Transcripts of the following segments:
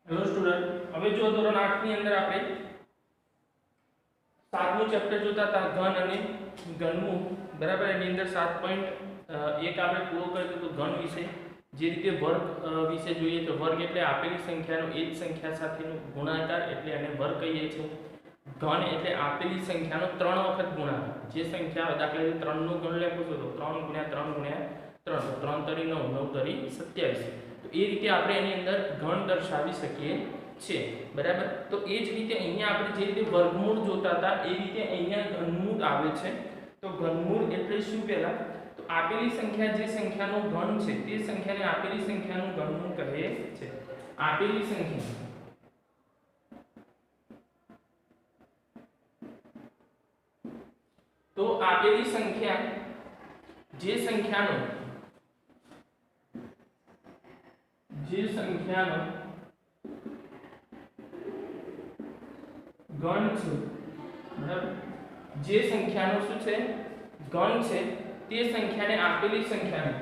Hello student, હવે જો ધોરણ 8 ની અંદર આપણે 7મું ચેપ્ટર જોતા હતા ઘન અને ઘનમૂળ, બરાબર. એની અંદર 7.1 આપણે પૂરો કરી દીધો ઘન વિશે. જે રીતે વર્ગ વિશે જોઈએ તો વર્ગ એટલે આપેલી સંખ્યાનો એ જ સંખ્યા સાથેનો ગુણાકાર, એટલે એને વર્ગ કહીએ છીએ. ઘન એટલે આપેલી સંખ્યાનો 3 વખત ગુણાકાર. જે સંખ્યા દાખલા તરીકે 3 નો ઘન લખો છો તો 3 × 3 × 3 તો 3 તરી 9, 9 તરી 27. તો એ રીતે આપણે એની અંદર ઘન દર્શાવી શકીએ છીએ, બરાબર. તો એ જ રીતે અહીંયા આપણે જે રીતે વર્ગમૂળ જોતા હતા એ રીતે અહીંયા ઘનમૂળ આવે છે. તો ઘનમૂળ એટલે શું? પહેલા તો આપેલી સંખ્યા, જે સંખ્યાનો ઘન છે તે સંખ્યાને આપેલી સંખ્યાનું ઘનમૂળ કહે છે. આપેલી સંખ્યા, તો આપેલી સંખ્યા, જે સંખ્યાનો ઘન છે, બરાબર. જે સંખ્યાનો શું છે? ઘન છે. તે સંખ્યાને આપેલી સંખ્યાને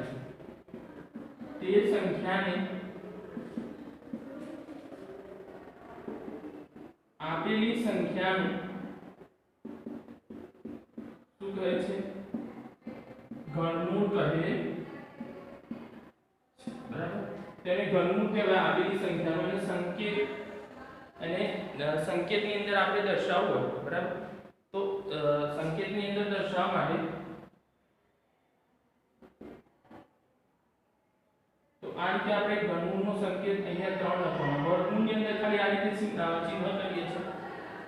શું કહે છે? ઘનમૂળ કહે છે, બરાબર. તેને ઘનમૂળ કહેવાય. આપેલી સંખ્યાનો અને સંકેતની અંદર આપણે દર્શાવવું હોય, બરાબર. તો સંકેતની અંદર દર્શાવવા માટે તો આ રીતે આપણે ઘનમૂળનો સંકેત અહીંયા 3 લખવાનો. વર્ગમૂળની અંદર ખાલી આ રીતે ચિહ્ન કરીએ છીએ.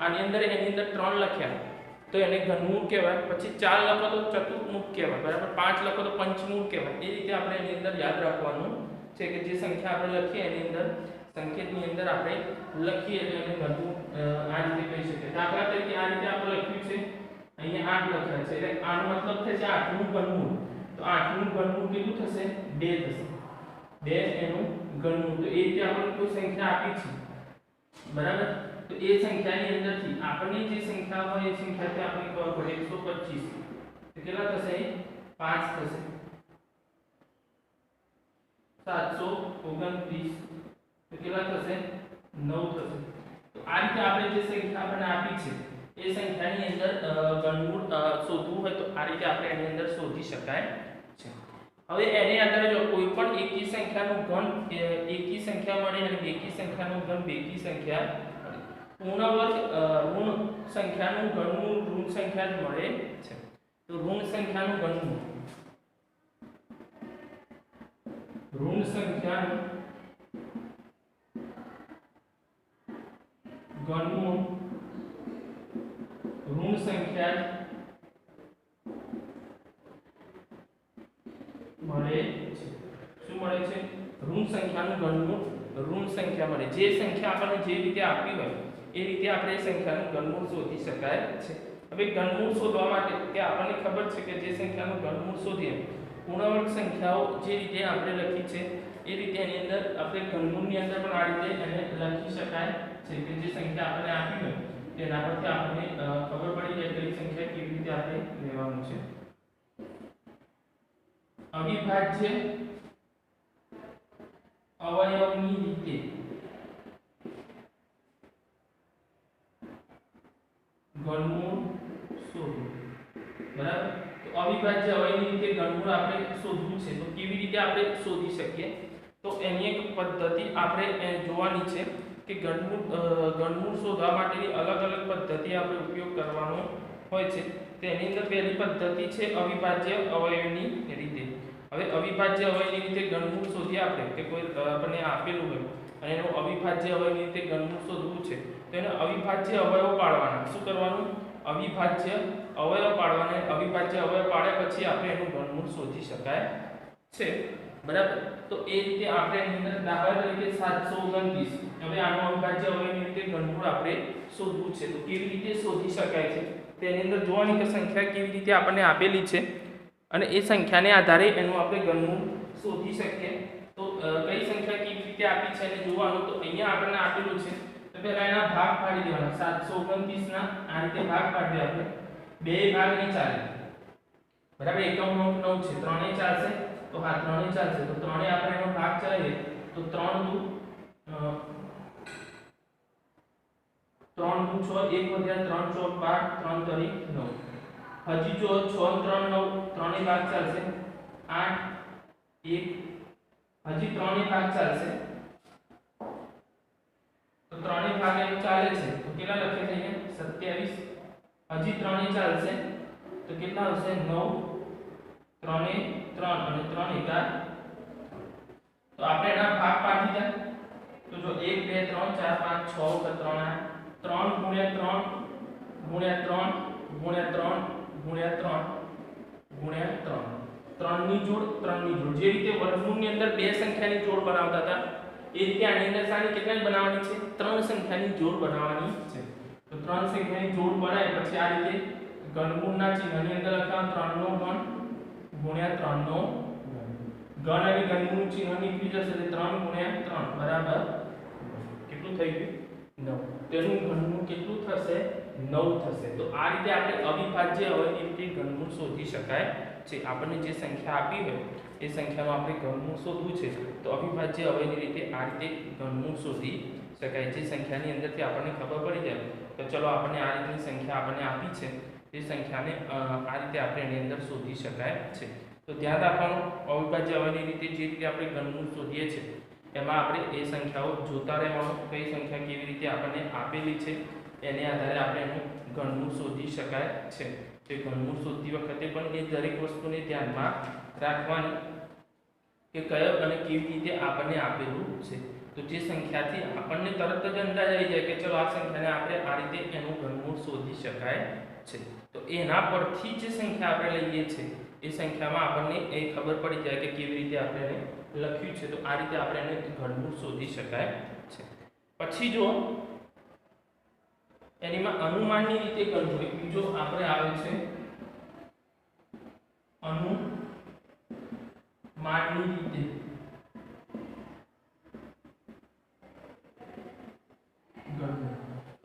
આની અંદર એની અંદર 3 લખ્યા તો એને ઘનમૂળ કહેવાય. પછી 4 લખો તો ચતુર્મૂળ કહેવાય, બરાબર. 5 લખો તો પંચમૂળ કહેવાય. એ રીતે આપણે એની અંદર યાદ રાખવાનું છે કે જે સંખ્યા આપણે લખીએ એની અંદર સંકેતની અંદર આપણે લખીએ તો એને ઘનમૂળ આ રીતે કહી શકીએ. દાખલા તરીકે આ રીતે આપણે લખ્યું છે, અહીંયા 8 લખ્યા છે, એટલે આનો મતલબ થશે 8નું ઘનમૂળ. તો 8નું ઘનમૂળ કેટલું થશે? 2 થશે. 2 એનું ઘનમૂળ. તો એ રીતે આપણે કોઈ સંખ્યા આપી છે, બરાબર. તો એ સંખ્યાની અંદરથી આપણને જે સંખ્યા હોય એ સંખ્યાથી આપણે ખબર પડે 125. તો કેટલા થશે? 5 થશે. 729 તો કેટલા થશે? 9 થશે. તો આ રીતે આપણે જે સંખ્યા આપણને આપી છે એ સંખ્યાની અંદર ઘનમૂળ શોધવું હોય તો આ રીતે આપણે એની અંદર શોધી શકાય છે. હવે એને આધારે જો કોઈ પણ એકી સંખ્યાનું ઘન એકી સંખ્યા મળે અને બેકી સંખ્યાનું ઘન બેકી સંખ્યા મળે. પૂર્ણ વર્ગ ઋણ સંખ્યાનું ઘનમૂળ ઋણ સંખ્યા જ મળે છે. તો ઋણ સંખ્યાનું ઘનમૂળ ઋણ સંખ્યાનું ઘનમૂળ ઋણ સંખ્યા મળે છે. શું મળે છે? ઋણ સંખ્યાનું ઘનમૂળ ઋણ સંખ્યા મળે. જે સંખ્યા આપણને જે રીતે આપી હોય એ રીતે આપણે એ સંખ્યાનું ઘનમૂળ શોધી શકાય છે. હવે ઘનમૂળ શોધવા માટે કે આપણને ખબર છે કે જે સંખ્યાનું ઘનમૂળ શોધીએ, પૂર્ણવર્ગ સંખ્યાઓ જે રીતે આપણે લખી છે એ રીતે એની અંદર આપણે ઘનમૂળની અંદર પણ આ રીતે એને લખી શકાય છે કે જે સંખ્યા આપણને આપી હોય તેના પરથી આપણને ખબર પડી જાય કે એ સંખ્યા કેવી રીતે આપણે લેવાનું છે. અવિભાજ્ય અવયવની રીતે ઘનમૂળ શોધો, બરાબર. તો અવિભાજ્ય અવયવની રીતે ઘનમૂળ આપણે શોધવું છે. તો કેવી રીતે આપણે શોધી શકીએ? તો એની એક પદ્ધતિ આપણે જોવાની છે કે ઘનમૂળ શોધવા માટેની અલગ અલગ પદ્ધતિ આપણે ઉપયોગ કરવાનો હોય છે. તેની અંદર પહેલી પદ્ધતિ છે અવિભાજ્ય અવયવની રીતે. હવે અવિભાજ્ય અવયવની રીતે ઘનમૂળ શોધીએ આપણે કે કોઈ આપણને આપેલું હોય અને એનું અવિભાજ્ય અવયવની રીતે ઘનમૂળ શોધવું છે તો એને અવિભાજ્ય અવયવ પાડવાના. શું કરવાનું? અવિભાજ્ય અવયવ પાડવાના. અવિભાજ્ય અવયવ પાડ્યા પછી આપણે એનું ઘનમૂળ શોધી શકાય છે, બરાબર. તો એ રીતે આપણે એની અંદર દાખલા તરીકે 729. હવે આનો અવિભાજ્ય અવયવની રીતે ઘનમૂળ આપણે શોધવું છે. તો કેવી રીતે શોધી શકાય છે તેની અંદર જોવાની કે સંખ્યા કેવી રીતે આપણને આપેલી છે અને એ સંખ્યાને આધારે એનું આપણે ઘનમૂળ શોધી શકીએ. તો કઈ સંખ્યા કેવી રીતે આપી છે એને જોવાનું. તો અહીંયા આપણને આપેલું છે તો પહેલા એના ભાગ પાડી દેવાના. 729 ના આ રીતે ભાગ પાડી દે આપણે. બે ભાગ નહીં ચાલે, બરાબર. એકમ 9 છે, ત્રણેય ચાલશે તો હા ત્રણેય ચાલશે. તો ત્રણેય આપણે એનો ભાગ ચલાવીએ તો 3 દુ 6 3 નું 6 1 વધ્યા 3 ચોક 12 3 તરી 9 હજી જો 6 ને 3 9 ત્રણે ભાગ ચાલશે 8 1 હજી ત્રણે ભાગ ચાલશે તો ત્રણે ભાગ એમ ચાલે છે તો કેટલા લખે છે અહીંયા 27 હજી ત્રણે ચાલશે તો કેટલા આવશે 9 ત્રણે 3 અને 3 એકા તો આપણે એના ભાગ પાડી દીધા તો જો 1 2 3 4 5 6 વખત 3 3 ગુણ્યા 3 ગુણ્યા 3 ગુણ્યા 3 ગુણ્યા 3 ગુણ્યા 3 3 ની જોડ 3 ની જોડ જે રીતે વર્ગમૂળની અંદર બે સંખ્યાની જોડ બનાવતા હતા એ રીતે આની અંદર સારી કેટલાની બનાવવાની છે ત્રણ સંખ્યાની જોડ બનાવવાની છે તો ત્રણ સંખ્યાની જોડ બનાય પછી આ રીતે ઘનમૂળના ચિહ્નની અંદર લખવાનું 3 નો ઘન ગુણ્યા 3 નો ઘન અને ઘનમૂળ ચિહ્ન નીકળી જશે એટલે 3 ગુણ્યા 3 બરાબર કેટલું થઈ ગયું 9 તેનું ઘનમૂળ કેટલું થશે 9 થશે તો આ રીતે આપણે અવિભાજ્ય અવયવી રીતે ઘનમૂળ શોધી શકાય છે આપણને જે સંખ્યા આપી હોય એ સંખ્યાનું આપણે ઘનમૂળ શોધવું છે તો અવિભાજ્ય અવયવી રીતે આ રીતે ઘનમૂળ શોધી શકાય જે સંખ્યાની અંદરથી આપણને ખબર પડી જાય તો ચલો આપણને આ રીતની સંખ્યા આપણને આપી છે તે સંખ્યાને આ રીતે આપણે એની અંદર શોધી શકાય છે તો ધ્યાન રાખવાનું અવિભાજ્ય અવયવી રીતે જે રીતે આપણે ઘનમૂળ શોધીએ છીએ એમાં આપણે એ સંખ્યાઓ જોતા રહેવાનું કઈ સંખ્યા કેવી રીતે આપણને આપેલી છે એને આધારે આપણે એનું ઘનમૂળ શોધી શકાય છે તે ઘનમૂળ શોધતી વખતે પણ એ દરેક વસ્તુને ધ્યાનમાં રાખવાની કે કયો અને કેવી રીતે આપણને આપેલું છે તો જે સંખ્યાથી આપણને તરત જ અંદાજ આવી જાય કે ચલો આ સંખ્યાને આપણે આ રીતે એનું ઘનમૂળ શોધી શકાય છે તો એના પરથી જે સંખ્યા આપણે લઈએ છીએ એ સંખ્યામાં આપણને એ ખબર પડી જાય કે કેવી રીતે આપણે એને લખ્યું છે તો આ રીતે આપણે એને ઘનમૂળ શોધી શકાય છે પછી જો એનીમાં અનુમાનની રીતે ઘનમૂળ એક બીજો આપણે આવે છે અનુમાનની રીતે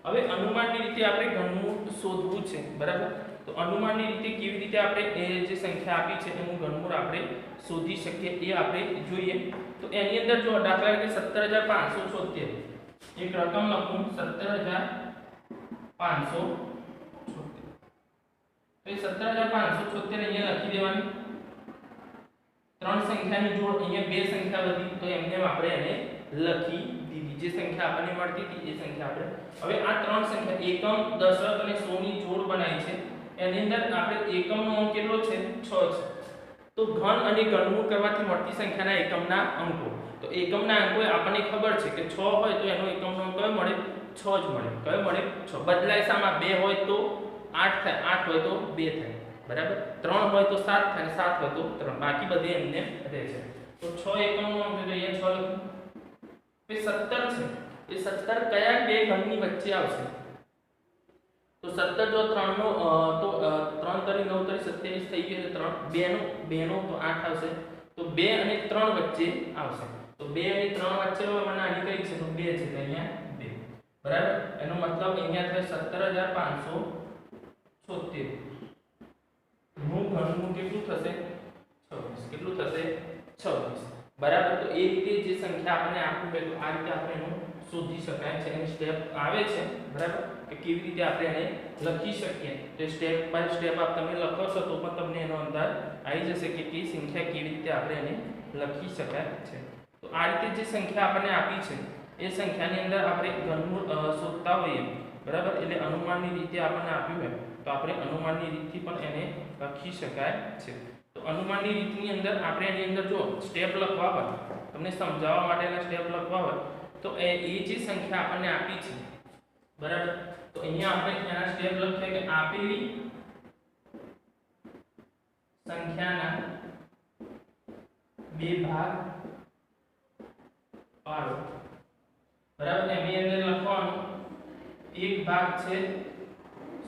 હવે અનુમાનની રીતે આપણે ઘનમૂળ શોધવું છે બરાબર તો અનુમાનની રીતે કેવી રીતે આપણે એ જે સંખ્યા આપી છે એનું ઘનમૂળ આપણે શોધી શકીએ એ આપણે જોઈએ તો એની અંદર જો દાખલા તરીકે 17576 એક રકમ લખું 17576 તો એ 17576 અહીંયા લખી દેવાની ત્રણ સંખ્યાની જોડ અહીંયા બે સંખ્યા વધી તો એમને આપણે એને લખી દીધી જે સંખ્યા આપણને મળતી હતી એ સંખ્યા આપણે હવે આ ત્રણ સંખ્યા એકમ દશક અને 100 ની જોડ બનાવી છે એની અંદર આપણે એકમનો અંક કેટલો છે 6 છે તો ઘન અને ઘનમૂળ કરવાથી મળતી સંખ્યાના એકમના અંકો તો એકમના અંકો આપણને ખબર છે કે 6 હોય તો એનો એકમનો અંક કયો મળે 6 જ મળે કયો મળે 6 બદલાય સામાં 2 હોય તો 8 થાય 8 હોય તો 2 થાય બરાબર 3 હોય તો 7 થાય 7 હોય તો 3 બાકી બધે એમને રહે છે તો 6 એકમનો અંક તો અહીંયા 6 લખું એ 17 છે એ 17 કયા બે ઘનની વચ્ચે આવશે તો 17 જો 3 નો તો 3 તરી 9 તરી 27 થઈ ગયું એટલે 3 2 નો તો 8 આવશે તો 2 અને 3 વચ્ચે આવશે તો 2 અને 3 વચ્ચે મને આની કઈ છે તો 2 છે એટલે અહીંયા 2 બરાબર એનો મતલબ અહીંયા થાય 17576 નું ઘનમૂળ કેટલું થશે 26 કેટલું થશે 26 બરાબર તો એ રીતે જે સંખ્યા આપણને આપવું હોય તો આ રીતે આપણે એનું શોધી શકાય છે એની સ્ટેપ આવે છે બરાબર કે કેવી રીતે આપણે એને લખી શકીએ તો સ્ટેપ બાય સ્ટેપ આપ તમે લખો છો તો પણ તમને એનો અંદાજ આવી જશે કે કઈ સંખ્યા કેવી રીતે આપણે એને લખી શકાય છે તો આ રીતે જે સંખ્યા આપણને આપી છે એ સંખ્યાની અંદર આપણે ઘનમૂળ શોધતા હોઈએ બરાબર એટલે અનુમાનની રીતે આપણને આપ્યું હોય તો આપણે અનુમાનની રીતથી પણ એને લખી શકાય છે તો અનુમાનની રીતની અંદર આપણે એની અંદર જો સ્ટેપ લખવા હોય તમને સમજાવવા માટેના સ્ટેપ લખવા હોય તો એ જે સંખ્યા આપણને આપી છે બરાબર તો અહીંયા આપણે એના સ્ટેપ લખીએ કે આપેલી સંખ્યાના બે ભાગ પાડો બરાબર એની અંદર લખવાનું એક ભાગ છે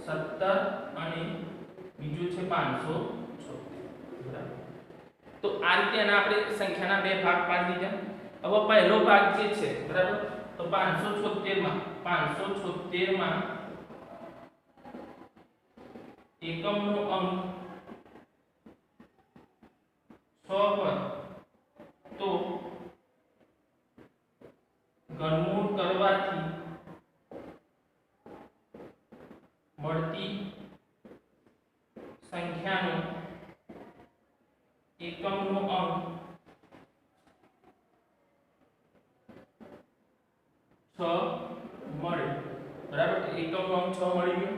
17 અને બીજું છે 576 બરાબર તો આ રીતે એના આપણે સંખ્યાના બે ભાગ પાડી દીધા હવે પહેલો ભાગ જે છે બરાબર તો 576 માં એકમનો અંક 6 હોય તો ઘનમૂળ કરવાથી મળતી સંખ્યાનો એકમનો અંક 6 મળે, બરાબર. એકમનો અંક 6 મળી ગયો.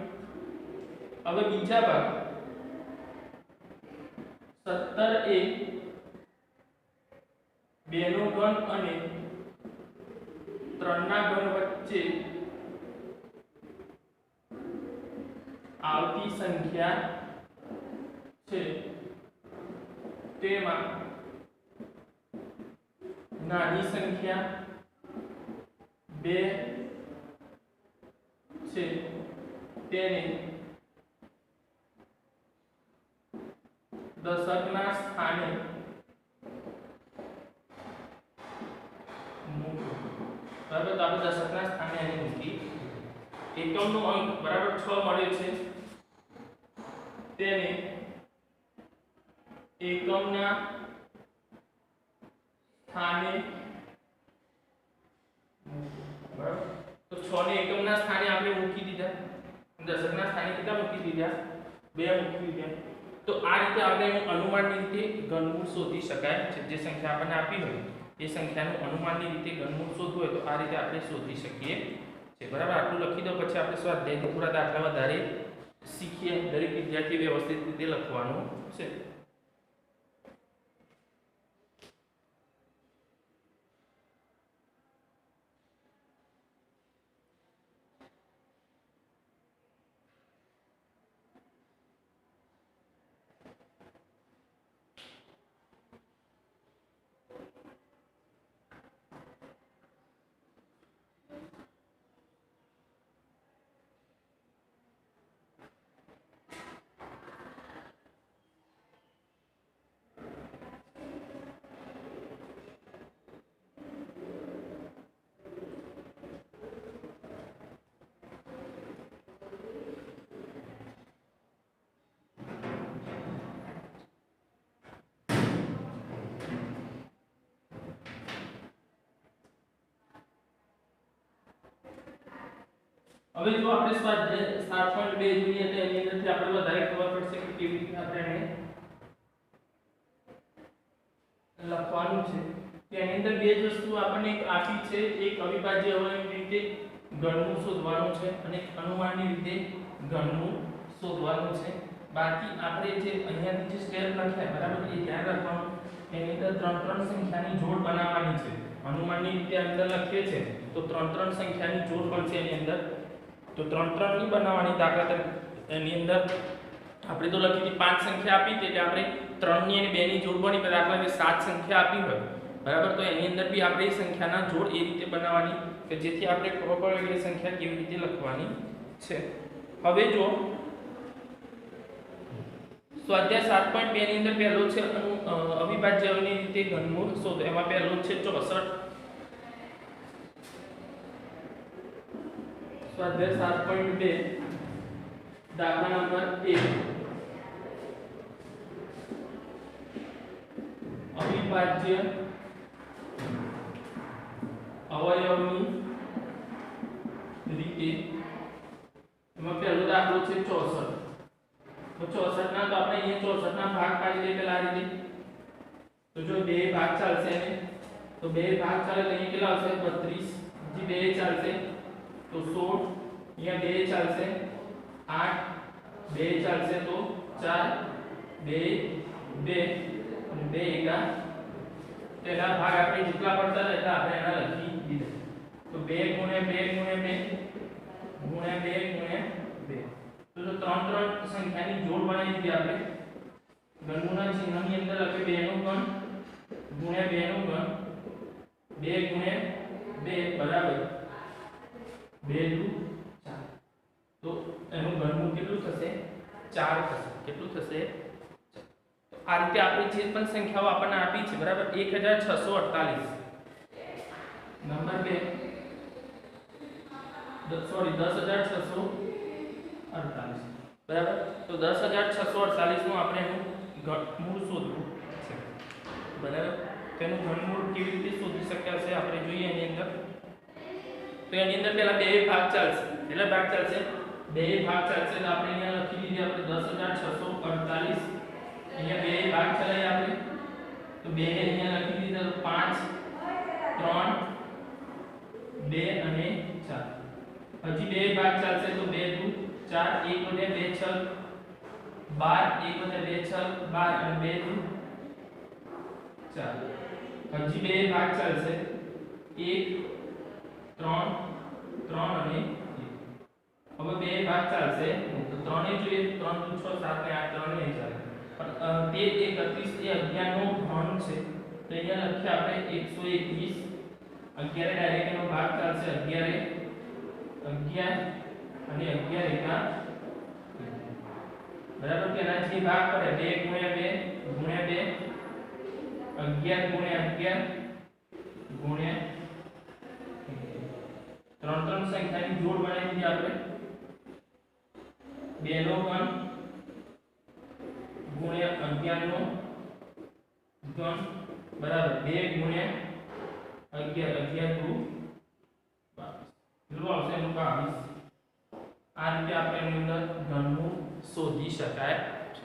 હવે બીજા ભાગ 17 એ 2 નો ઘન અને 3 ના ઘન વચ્ચે આવતી સંખ્યા છે, તેમાં નાની સંખ્યા 2 છે તેને દશકના સ્થાને મૂકો, બરાબર. તો આપણે દશકના સ્થાને એને મૂકી. એકમનો અંક બરાબર 6 મળે છે, તેને એકમના સ્થાને બરાબર. તો 6 ને એકમના સ્થાને આપણે મૂકી દીધા, દશકના સ્થાને કેટલા મૂકી દીધા? 2 મૂકી દીધા. તો આ રીતે આપણે અનુમાનની રીતે ઘનમૂળ શોધી શકાય છે. જે સંખ્યા આપણને આપી હોય એ સંખ્યાનું અનુમાનની રીતે ઘનમૂળ શોધવું હોય તો આ રીતે આપણે શોધી શકીએ છે, બરાબર. આટલું લખી દો, પછી આપણે સ્વાધ્યાયથી થોડા દાખલા વધારે શીખીએ. દરેક વિદ્યાર્થી વ્યવસ્થિત રીતે લખવાનું છે. હવે જો આપણે સ્વાધ્યાય 7.2 જોઈએ તો એની અંદરથી આપણે વધારે ખબર પડશે કે કેવી રીતે આપણે એને લખવાનું છે. કે એની અંદર બે જ વસ્તુ આપણને આપી છે, એક અવિભાજ્ય અવયવની રીતે ઘનમૂળ શોધવાનું છે અને અનુમાનની રીતે ઘનમૂળ શોધવાનું છે. બાકી આપણે જે અહીંયાથી જે સ્ટેપ લખ્યા, બરાબર, એ ધ્યાન રાખવાનું. એની અંદર 3 સંખ્યાની જોડ બનાવવાની છે. અનુમાનની રીતે અંદર લખીએ છે તો 3 સંખ્યાની જોડ બનશે એની અંદર. તો 3 ની બનાવવાની. દાખલા તરીકે એની અંદર આપણે તો લખી હતી 5 સંખ્યા આપી એટલે આપણે 3 ની અને 2 ની જોડ બની. દાખલા તરીકે 7 સંખ્યા આપી હોય, બરાબર, તો એની અંદર બી આપણે સંખ્યાના જોડ એ રીતે બનાવવાની કે જેથી આપણે ખબર પડે કે સંખ્યા કેવી રીતે લખવાની છે. હવે જો સ્વાધ્યાય 7.2 ની અંદર પહેલો છે અવિભાજ્ય અવયવની રીતે ઘનમૂળ શોધો. એમાં પહેલો છે 64. સ્વાધ્યાય 7.2 દાખલા નંબર 1 અવિભાજ્ય અવયવની રીતે. એમાં પહેલો દાખલો છે 64. તો 64 ના તો આપણે અહીંયા 64 ના ભાગ પાડી દઈએ પેલા આ રીતે. તો જો બે ભાગ ચાલશે ને તો બે ભાગ ચાલે તો અહીંયા કેટલા આવશે? 32. જી બે ચાલશે તો 16. અહીંયા બે ચાલશે 8. બે ચાલશે તો 4. 2 2 અને 2 એકા તેના ભાગ આપણે જેટલા પડતા હતા એટલા આપણે એના લખી દીધા. તો 2 ગુણ્યા 2 ગુણ્યા 2 ગુણ્યા 2 ગુણ્યા 2. તો જો 3 સંખ્યાની જોડ બનાવી દીધી આપણે. ઘનમૂળના ચિહ્નની અંદર લખે 2 નો ઘન ગુણ્યા 2 નો ઘન 2 ગુણ્યા 2 બરાબર 2 દુ 4. તો એનું ઘનમૂળ કેટલું થશે? 4 થશે. કેટલું થશે? આ રીતે આપણે જે પણ સંખ્યાઓ આપણને આપી છે, બરાબર, 1648. નંબર 2 સોરી 10648, બરાબર. તો 10648 નું આપણે એનું ઘનમૂળ શોધવું છે, બરાબર. તેનું ઘનમૂળ કેવી રીતે શોધી શકાશે આપણે જોઈએ એની અંદર. તો એની અંદર પહેલા બે ભાગ ચાલશે. કેટલા ભાગ ચાલશે? બે ભાગ ચાલશે તો આપણે અહીંયા લખી દીધી આપણે 10648 અહીંયા બે ભાગ ચલાવી આપણે તો બે અહીંયા લખી દીધા તો 5 3 2 અને 4 હજી બે ભાગ ચાલશે તો 2 દુ 4 1 વધે 2 6 12 1 વધે 2 6 12 અને 2 દુ 4 હજી બે ભાગ ચાલશે 1 3 3 અને 1 હવે બે ભાગ ચાલશે તો 3 એ જોઈએ 3 દુ 6 7 ને 8 3 એ ચાલે પણ તે 31 એ 11 નો ઘન છે તો અહીંયા લખીએ આપણે 121 11 ડાયરેક્ટ એનો ભાગ ચાલશે 11 અને 11 એકા બરાબર કે એના જે ભાગ પડે 2 ગુણ્યા 2 11 ગુણ્યા 11 ગુણ્યા ત્રણ સંખ્યાની જોડ બનાવી દીધી આપણે 2 નો ઘન ગુણ્યા 11 નો ઘન બરાબર 2 ગુણ્યા 11 દુ 22 આવશે એનું 22 આ રીતે આપણે એની અંદર ઘનમૂળ શોધી શકાય છે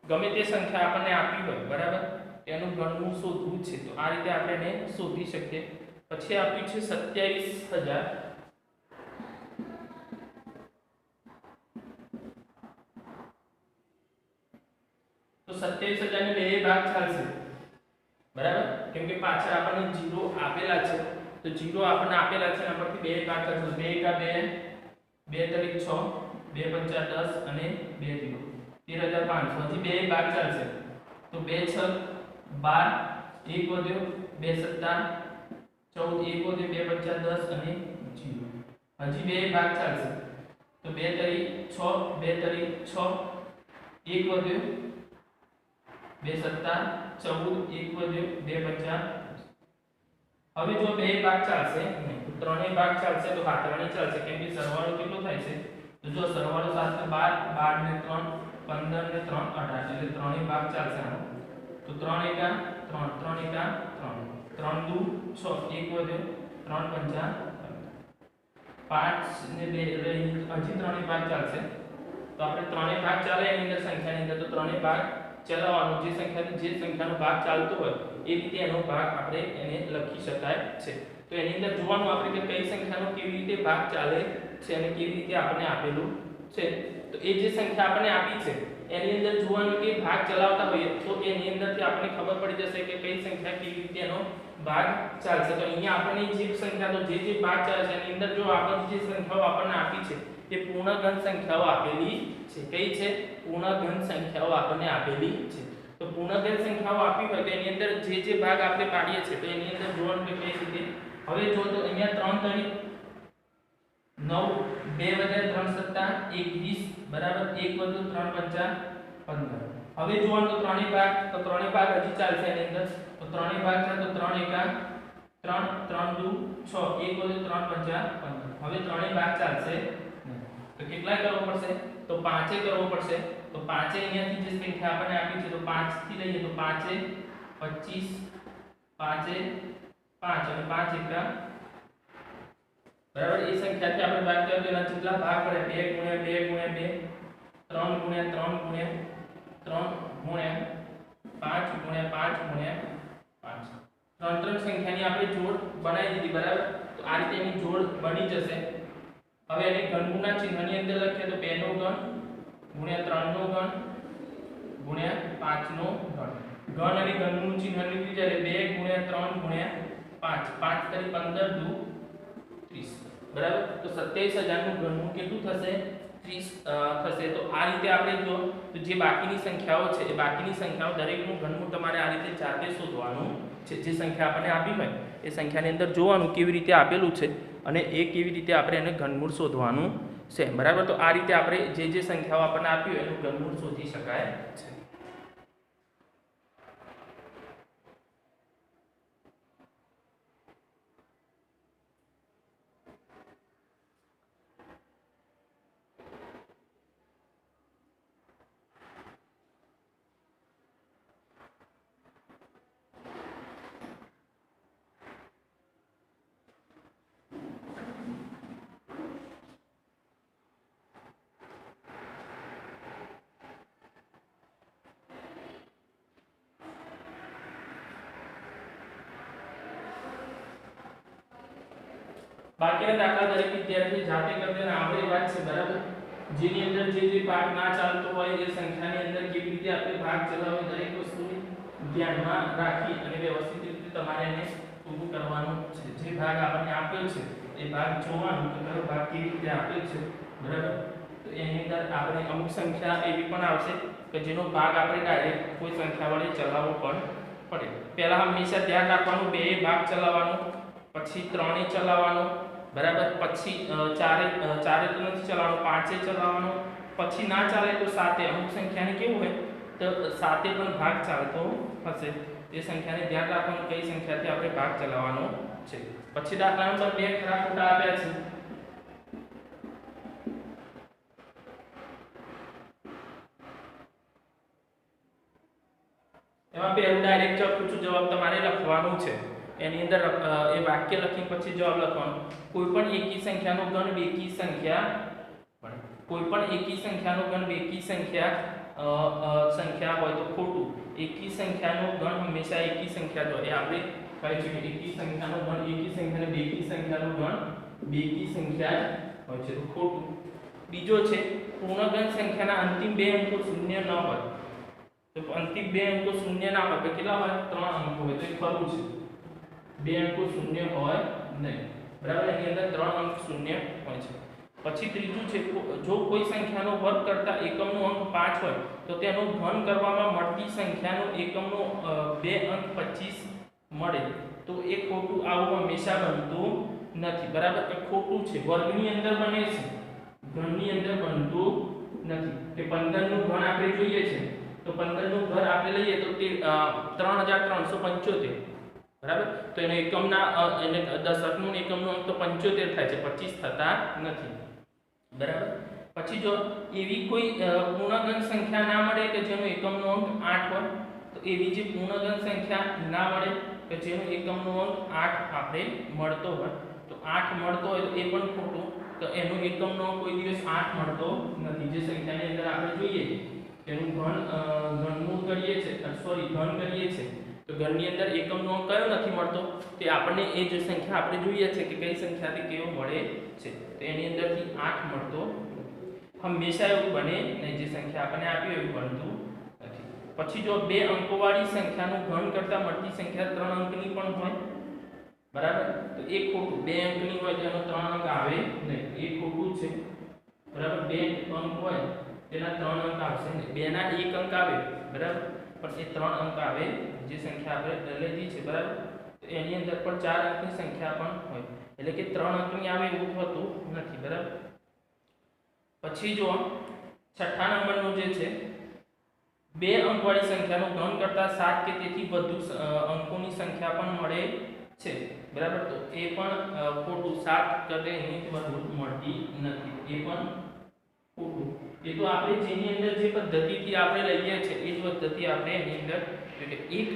ગમે તે સંખ્યા આપણને આપી હોય બરાબર એનું ઘનમૂળ શોધવું છે તો આ રીતે આપણે એને શોધી શકીએ પછી આપ્યું છે 27000 તો 27000 ને બે ભાગ ચાલશે બરાબર કેમ કે પાછળ આપણને 0 આપેલા છે તો 0 આપણને આપેલા છે એના પરથી બે ભાગ ચાલશે 2 એકા 2 2 તરીક 6 2 પંચા 10 અને 2 0 13500 હજી બે ભાગ ચાલશે તો 2 6 12 1 વધ્યો 2 સત્તા 14 1 વધ્યો 2 પંચા 10 અને 0 હજી બે ભાગ ચાલશે તો 2 તરીક 6 2 તરીક 6 1 વધ્યો 2 સત્તા 14 1 વધ્યો 2 પંચા હવે જો બે ભાગ ચાલશે તો ત્રણેય ભાગ ચાલશે તો કાટવાની ચાલશે કેમ કે સરવાળો કેટલો થાય છે તો જો સરવાળો 7 12 12 ને 3 15 ને 3 18 એટલે ત્રણેય ભાગ ચાલશે આનો તો 3 એકા 3 3 એકા 3 3 દુ 6 1 વધ્યો 3 પંચા 5 ને 2 એટલે હજી ત્રણેય ભાગ ચાલશે તો આપણે ત્રણેય ભાગ ચાલે એની અંદર સંખ્યાની અંદર તો ત્રણેય ભાગ ચલાવવાનો જે સંખ્યાનો ભાગ ચાલતો હોય એ રીતે એનો ભાગ આપણે એને લખી શકાય છે તો એની અંદર જોવાનું આપણે કે કઈ સંખ્યાનો કેવી રીતે ભાગ ચાલે છે અને કેવી રીતે આપણે આપેલું છે તો એ જે સંખ્યા આપણને આપી છે એની અંદર જોવાનું કે ભાગ ચલાવતા હોઈએ તો એની અંદરથી આપણને ખબર પડી જશે કે કઈ સંખ્યા કેવી રીતે એનો ભાગ ચાલશે તો અહીંયા આપણને જે સંખ્યા તો જે ભાગ ચાલે છે એની અંદર જો આપણને જે સંખ્યાઓ આપણને આપી છે તે પૂર્ણઘન સંખ્યાઓ આપેલી છે કઈ છે પૂર્ણઘન સંખ્યાઓ આપણને આપેલી છે તો પૂર્ણઘન સંખ્યાઓ આપી હોય તો એની અંદર જે ભાગ આપણે પાડીએ છીએ તો એની અંદર જોવાનું કે કઈ રીતે હવે જો તો અહીંયા 3 તરી 9 2 વધે 3 સત્તા 21 બરાબર 1 વધુ 3 પંચા 15 હવે જોવાનું તો ત્રણેય ભાગ હજી ચાલશે એની અંદર તો ત્રણેય ભાગ છે તો 3 એકા 3 3 દુ 6 1 વધુ 3 પંચા 15 હવે ત્રણેય ભાગ ચાલશે તો કેટલા કરવો પડશે તો 5 કરવો પડશે તો 5 અહીંયાથી જે સંખ્યા આપણને આપી છે તો 5 થી લઈએ તો 5 25 5 5 અને 5 એકા બરાબર એ સંખ્યાથી આપણે ભાગ કર્યો તો એના કેટલા ભાગ પડે 2 ગુણ્યા 2 ગુણ્યા 2 3 ગુણ્યા 3 ગુણ્યા 3 ગુણ્યા 5 ગુણ્યા 5 ગુણ્યા 5 ત્રણ સંખ્યાની આપણે જોડ બનાવી દીધી બરાબર તો આ રીતે એની જોડ બની જશે હવે એને ઘનમૂળના ચિહ્નની અંદર લખીએ તો 2 નો ઘન ગુણ્યા 3 નો ઘન ગુણ્યા 5 નો ઘન ઘન અને ઘનમૂળનું ચિહ્ન લીધું છે એટલે 2 ગુણ્યા 3 ગુણ્યા 5 5 તરી 15 દુ 30 બરાબર તો 27000 નું ઘનમૂળ કેટલું થશે 30 થશે તો આ રીતે આપણે જો તો જે બાકીની સંખ્યાઓ છે એ બાકીની સંખ્યાઓ દરેકનું ઘનમૂળ તમારે આ રીતે જાતે શોધવાનું છે જે સંખ્યા આપણને આપી હોય એ સંખ્યાની અંદર જોવાનું કેવી રીતે આપેલું છે અને એ કેવી રીતે આપણે એને ઘનમૂળ શોધવાનું છે બરાબર તો આ રીતે આપણે જે સંખ્યાઓ આપણને આપી હોય એનું ઘનમૂળ શોધી શકાય છે બાકીના દાખલા દરેક વિદ્યાર્થી જાતે કરશે અને આપણે વાત છે બરાબર, જેની અંદર જે ભાગ ના ચાલતો હોય એ સંખ્યાની અંદર કેવી રીતે આપણે ભાગ ચલાવવો દરેક વસ્તુને ધ્યાનમાં રાખી અને વ્યવસ્થિત રીતે તમારે એને પૂરું કરવાનું છે. જે ભાગ આપણને આપેલ છે એ ભાગ જોવાનો કે કયો ભાગ કેવી રીતે આપેલ છે બરાબર. તો એની અંદર આપણે અમુક સંખ્યા એવી પણ આવશે કે જેનો ભાગ આપણે ડાયરેક્ટ કોઈ સંખ્યા વડે ચલાવવો પણ પડે. પહેલા હંમેશા ધ્યાન રાખવાનું બે ભાગ ચલાવવાનો, પછી ત્રણે ચલાવવાનો બરાબર, પછી ચારે તો નથી ચલાવવાનો, પાંચે ચલાવવાનો, પછી ના ચાલે તો સાતે. અમુક સંખ્યાને કેવું હોય તો સાતે પણ ભાગ ચાલતો હશે, તે સંખ્યાને ધ્યાન રાખવાનું કઈ સંખ્યાથી આપણે ભાગ ચલાવવાનો છે. પછી દાખલા નંબર 2 ખરા ખોટા આપ્યા છે. એમાં પહેલું ડાયરેક્ટ પૂછું જવાબ તમારે લખવાનું છે. એની અંદર એ વાક્ય લખીને પછી જવાબ લખવાનો. કોઈ પણ એકી સંખ્યાનો ગણ બેકી સંખ્યા, કોઈ પણ એકી સંખ્યાનો ગણ બેકી સંખ્યા હોય તો ખોટું. એકી સંખ્યાનો ગણ હંમેશા એકી સંખ્યા જ હોય. એ આપણે કહે છે કે એકી સંખ્યાનો ગણ એકી સંખ્યા અને બેકી સંખ્યાનો ગણ બેકી સંખ્યા હોય છે તો ખોટું. બીજો છે પૂર્ણગણ સંખ્યાના અંતિમ બે અંકો શૂન્ય ન હોય. તો અંતિમ બે અંકો શૂન્ય ના હોય તો કેટલા હોય? 3 અંકો હોય તો એ ખરું છે. બે અંકો શૂન્ય હોય નહીં બરાબર, એની અંદર 3 અંક શૂન્ય હોય છે. પછી ત્રીજું છે જો કોઈ સંખ્યાનો વર્ગ કરતા એકમનો અંક 5 હોય તો તેનો ઘન કરવામાં મળતી સંખ્યાનો એકમનો 2 અંક 25 મળે તો એ ખોટું. આવું હંમેશા બનતું નથી બરાબર, એ ખોટું છે. વર્ગની અંદર બને છે, ઘનની અંદર બનતું નથી. કે 15 નું ઘન આપણે જોઈએ છે તો 15 નું ઘર આપણે લઈએ તો તે 3375 બરાબર. તો એનો એકમના એને દશકનું એકમનો અંક તો 75 થાય છે, 25 થતા નથી બરાબર. પછી જો એવી કોઈ પૂર્ણગણ સંખ્યા ના મળે કે જેનો એકમનો અંક 8 હોય તો એવી જે પૂર્ણગણ સંખ્યા ના મળે કે જેનો એકમનો અંક 8 આપણે મળતો હોય તો 8 મળતો હોય તો એ પણ ખોટું. તો એનો એકમનો અંક કોઈ દિવસ 8 મળતો નથી. જે સંખ્યાની અંદર આપણે જોઈએ એનું ઘનમૂળ કરીએ છે ઘન કરીએ છે તો ઘનની અંદર એકમનો અંક કયો નથી મળતો તે આપણને એ જે સંખ્યા આપણે જોઈએ છે કે કઈ સંખ્યાથી કેવો મળે છે તો એની અંદરથી 8 મળતો. હંમેશા એવું બને નહીં, જે સંખ્યા આપણને આપી એવું બનતું નથી. પછી જો બે અંકોવાળી સંખ્યાનું ઘન કરતા મળતી સંખ્યા 3 અંકની પણ હોય બરાબર તો એ ખોટું. 2 અંકની હોય તો એનો 3 અંક આવે નહીં, એ ખોટું છે બરાબર. 2 અંક હોય તેના 3 અંક આવશે નહીં, 2 ના 1 અંક આવે બરાબર પણ એ 3 અંક આવે જે સંખ્યા આપણે લીધી છે બરાબર. તો એની અંદર પણ 4 અંકની સંખ્યા પણ હોય એટલે કે 3 અંકની આવે એવું થતું નથી બરાબર. પછી જો છઠ્ઠા નંબરનું જે છે 2 અંકવાળી સંખ્યાનો ઘન કરતા 7 કે તેથી વધુ અંકોની સંખ્યા પણ મળે છે બરાબર. તો એ પણ ખોટું. 7 કરતા એની વધુ મળતી નથી, એ પણ ખોટું. એ તો આપણે જેની અંદર જે પદ્ધતિથી આપણે લઈએ છીએ એ જ પદ્ધતિ આપણે એની અંદર એટલે 1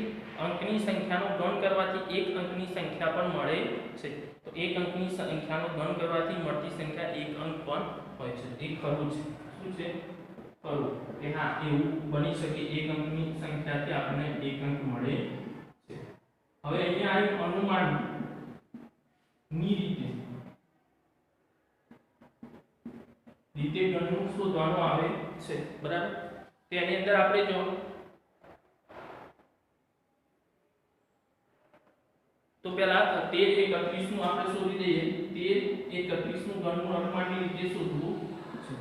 અંકની સંખ્યાનો ગણ કરવાથી 1 અંકની સંખ્યા પણ મળે છે. તો 1 અંકની સંખ્યાનો ગણ કરવાથી મળતી સંખ્યા 1 અંક પણ હોય છે. એ ખરું છે. શું છે? ખરું કે હા એવું બની શકે 1 અંકની સંખ્યાથી આપણને 1 અંક મળે છે. હવે અહીંયા આવ્યું અનુમાન ની રીતે ગણનું શોધવાનું આવે છે બરાબર. તેની અંદર આપણે જો તો પહેલા 13 31 નું આપણે શોધી દઈએ. 13 31 નું ગણનું અનુમાનની રીતે શોધવું છે.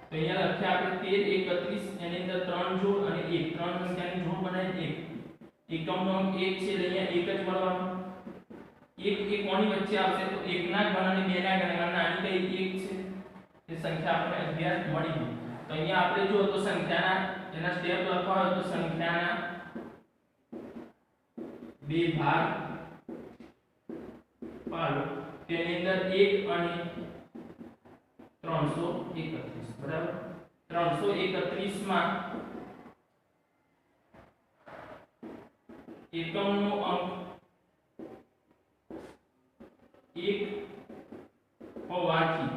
તો અહીંયા લખ્યા આપણે 13 31 એની અંદર 3 જોડ અને 1 3 સંખ્યાની જોડ બનાવી 1 એકમનો અંક 1 છે એટલે અહીંયા 1 જ મળવાનો. 1 એ કોની વચ્ચે આવશે તો 1 ના ઘન અને 2 ના ઘન એમાં નાની કઈ 1 છે એ સંખ્યા આપણે 11 મળી ગઈ. તો અહીંયા આપણે જો તો સંખ્યાના એના સ્ટેપ લખવા હોય તો સંખ્યાના બે ભાગ પાડો. તેની અંદર 1 અને 331 બરાબર. 331 માં એકમનો અંક 1 હોવાથી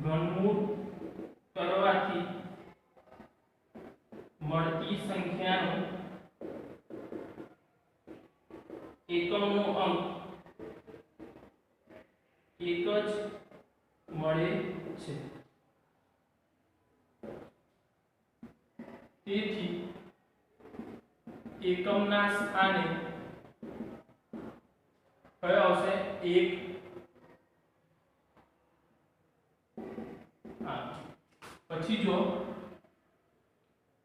ઘનમૂળ કરવાથી મળતી સંખ્યાનો એકમનો અંક એક જ મળે છે, તેથી એકમના સ્થાને કયો આવશે? 1 પછી જો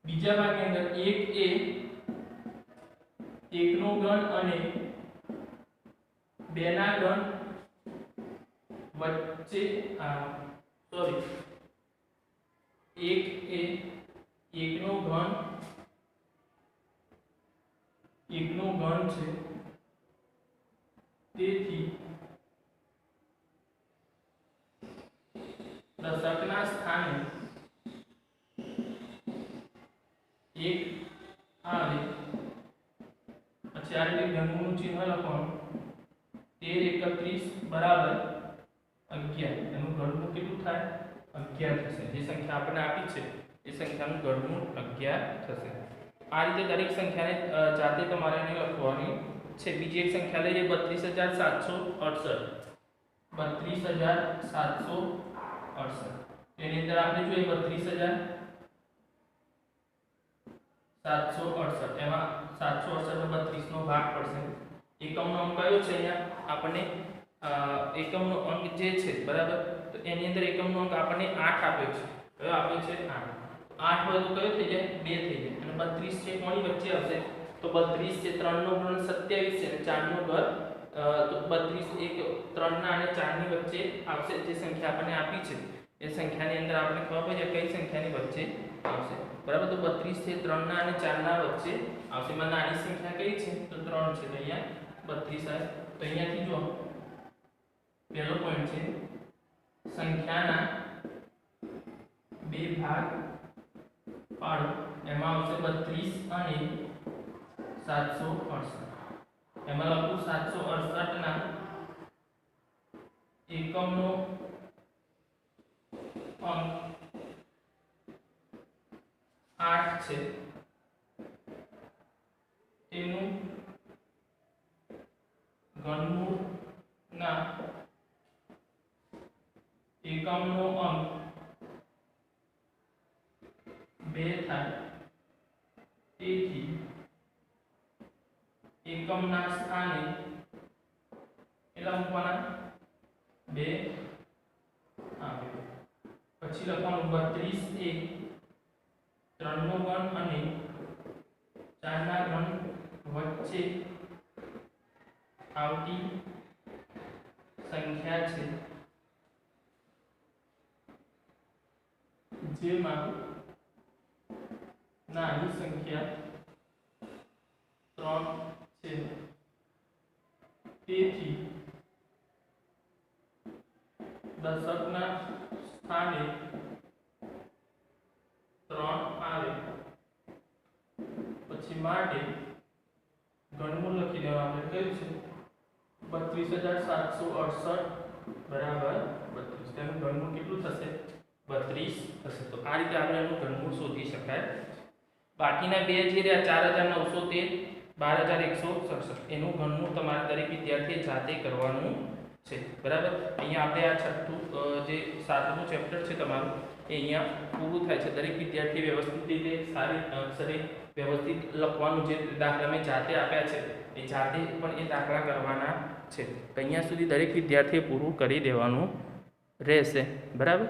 બીજા ભાગની અંદર 1 એ 1 નો ઘન અને 2 ના ઘન વચ્ચે સોરી 1 એ 1 નો ઘન છે, તેથી દશકના સ્થાને 1 આવે, પછી આ રીતે ઘનમૂળનું ચિહ્ન લખવાનું 13 31 બરાબર 11. એનું ઘનમૂળ કેટલું થાય? 11 થશે. જે સંખ્યા આપણને આપી છે એ સંખ્યાનું ઘનમૂળ 11 થશે. આ રીતે દરેક સંખ્યાને જાતે તમારે એને લખવાની છે. બીજી એક સંખ્યા લઈએ 32768. 32768 એની અંદર આપણે જોઈએ 32768 એમાં 768 નો 32 નો ભાગ પડશે. એકમનો અંક કયો છે? અહીંયા આપણને એકમનો અંક જે છે બરાબર, તો એની અંદર એકમનો અંક આપણને 8 આપ્યો છે. કયો આપ્યો છે? 8 હોય તો કયો થઈ જાય? 2 થઈ જાય. અને 32 છે કોની વચ્ચે આવશે? તો 32 છે 3 નો ગુણ 27 છે અને 4 નો ઘન તો 32 એક 3 ના અને 4 ની વચ્ચે આવશે. જે સંખ્યા આપણને આપી છે એ સંખ્યાની અંદર આપણે ખબર પડે કઈ સંખ્યાની વચ્ચે આવશે બરાબર. તો 32 છે 3 ના અને 4 ના વચ્ચે આવશે. એમાં નાની સંખ્યા કઈ છે? તો 3 છે, તો અહીંયા 32 આવે. તો અહીંયાથી જો પહેલો પોઈન્ટ છે સંખ્યાના બે ભાગ પાડો, એમાં આવશે 32 અને 768. એમાં લખું 768 ના એકમનો અંક 8 છે, તેનું ઘનમૂળ ના એકમનો અંક 2 થાય, તેથી એકમના સ્થાને કેટલા મૂકવાના? 2 આવે. પછી લખવાનું 32 એ 3 નો ઘન અને 4 ના ઘન વચ્ચે આવતી સંખ્યા છે, જેમાં નાની સંખ્યા 3 છે, તેથી દશકના સ્થાને 3 આવે. પછી માટે ઘનમૂળ લખી દેવા આપણે કયું છે? 32768 બરાબર 32. તેનું ઘનમૂળ કેટલું થશે? 32 થશે. તો આ રીતે આપણે એનું ઘનમૂળ શોધી શકાય. બાકીના બે જે રહ્યા 4913 12167 એનું ઘનમૂળ તમારે દરેક વિદ્યાર્થીએ જાતે કરવાનું છે બરાબર. અહીંયા આપણે આ છઠ્ઠું જે 7મું ચેપ્ટર છે તમારું એ અહીંયા પૂરું થાય છે. દરેક વિદ્યાર્થી વ્યવસ્થિત રીતે સારી અક્ષરે વ્યવસ્થિત લખવાનું, જે દાખલા મેં જાતે આપ્યા છે એ જાતે પણ એ દાખલા કરવાના છે. અહીંયા સુધી દરેક વિદ્યાર્થીએ પૂરું કરી દેવાનું રહેશે બરાબર.